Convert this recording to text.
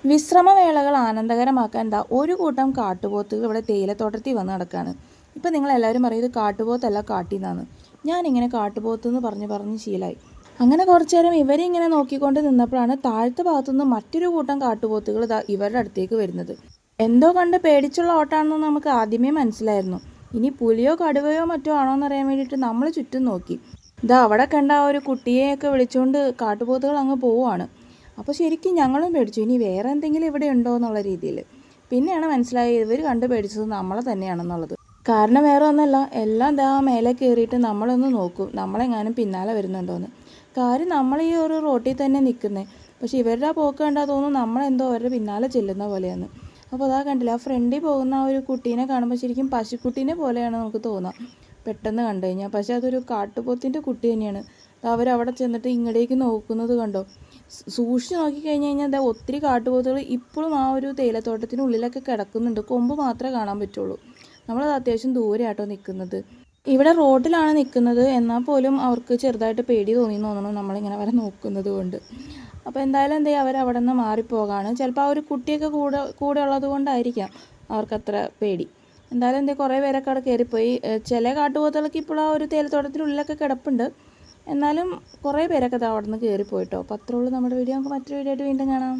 വിശ്രമവേളകൾ ആനന്ദകരമാക്കാൻ ഒരു കൂട്ടം കാട്ടുപോത്തുകൾ ഇവിടെ തേയിലത്തോട്ടത്തിൽ വന്ന് നടക്കുകയാണ്. ഇപ്പം നിങ്ങളെല്ലാവരും പറയും ഇത് കാട്ടുപോത്തല്ല കാട്ടിന്നാണ്. ഞാനിങ്ങനെ കാട്ടുപോത്തെന്ന് പറഞ്ഞ് ശീലമായി. അങ്ങനെ കുറച്ചു നേരം ഇവരിങ്ങനെ നോക്കിക്കൊണ്ട് നിന്നപ്പോഴാണ് താഴത്തെ ഭാഗത്തുനിന്ന് മറ്റൊരു കൂട്ടം കാട്ടുപോത്തുകൾ ഇവരുടെ അടുത്തേക്ക് വരുന്നത്. എന്തോ കണ്ട് പേടിച്ചുള്ള ഓട്ടാണെന്ന് നമുക്ക് ആദ്യമേ മനസ്സിലായിരുന്നു. ഇനി പുലിയോ കടുവയോ മറ്റോ ആണോ എന്നറിയാൻ വേണ്ടിയിട്ട് നമ്മൾ ചുറ്റും നോക്കി. അവിടെ കണ്ട ആ ഒരു കുട്ടിയെയൊക്കെ വിളിച്ചുകൊണ്ട് കാട്ടുപോത്തുകൾ അങ്ങ് പോവുകയാണ്. അപ്പോൾ ശരിക്കും ഞങ്ങളും പേടിച്ചു, ഇനി വേറെ എന്തെങ്കിലും ഇവിടെ ഉണ്ടോ എന്നുള്ള രീതിയിൽ. പിന്നെയാണ് മനസ്സിലായത് ഇവർ കണ്ട് പേടിച്ചത് നമ്മളെ തന്നെയാണെന്നുള്ളത്. കാരണം വേറെ ഒന്നല്ല, എല്ലാം മേലെ കയറിയിട്ട് നമ്മളൊന്ന് നോക്കും നമ്മളെങ്ങാനും പിന്നാലെ വരുന്നുണ്ടോയെന്ന്. കാര്യം നമ്മൾ ഈ ഒരു റോട്ടിൽ തന്നെ നിൽക്കുന്നത്, പക്ഷെ ഇവരുടെ പോക്ക് കണ്ടാൽ തോന്നും നമ്മളെന്തോ അവരുടെ പിന്നാലെ ചെല്ലുന്ന പോലെയാണ്. അപ്പോൾ കണ്ടില്ല, ആ ഫ്രണ്ടിൽ പോകുന്ന ആ ഒരു കുട്ടീനെ കാണുമ്പോൾ ശരിക്കും പശുക്കുട്ടീനെ പോലെയാണ് നമുക്ക് തോന്നുക പെട്ടെന്ന് കണ്ടു കഴിഞ്ഞാൽ. പക്ഷെ അതൊരു കാട്ടുപോത്തിൻ്റെ കുട്ടി തന്നെയാണ്. അവരവിടെ ചെന്നിട്ട് ഇങ്ങടേക്ക് നോക്കുന്നത് കണ്ടോ. സൂക്ഷിച്ച് നോക്കിക്കഴിഞ്ഞ് ഒത്തിരി കാട്ടുപോത്തുകൾ ഇപ്പോഴും ആ ഒരു തേയിലത്തോട്ടത്തിനുള്ളിലൊക്കെ കിടക്കുന്നുണ്ട്. കൊമ്പ് മാത്രമേ കാണാൻ പറ്റുള്ളൂ. നമ്മളത് അത്യാവശ്യം ദൂരെയാട്ടോ നിൽക്കുന്നത്. ഇവിടെ റോഡിലാണ് നിൽക്കുന്നത്, എന്നാൽ പോലും അവർക്ക് ചെറുതായിട്ട് പേടി തോന്നിയെന്ന് തോന്നുന്നു നമ്മളിങ്ങനെ അവരെ നോക്കുന്നത് കൊണ്ട്. അപ്പോൾ എന്തായാലും അവരവിടെ നിന്ന് മാറിപ്പോകാണ്. ചിലപ്പോൾ ആ ഒരു കുട്ടിയൊക്കെ കൂടെ ഉള്ളത് കൊണ്ടായിരിക്കാം അവർക്കത്ര പേടി. എന്തായാലും കുറേ പേരൊക്കെ അവിടെ കയറിപ്പോയി. ചില കാട്ടുപോത്തുകൾക്ക് ഇപ്പോൾ ആ ഒരു തേയിലത്തോട്ടത്തിനുള്ളിലൊക്കെ കിടപ്പുണ്ട്. എന്നാലും കുറേ പേരൊക്കെ അവിടെ നിന്ന് കയറിപ്പോയിട്ടോ. അപ്പോൾ അത്രേ ഉള്ളൂ നമ്മുടെ വീഡിയോ. നമുക്ക് മറ്റൊരു വീഡിയോ ആയിട്ട് വീണ്ടും കാണാം.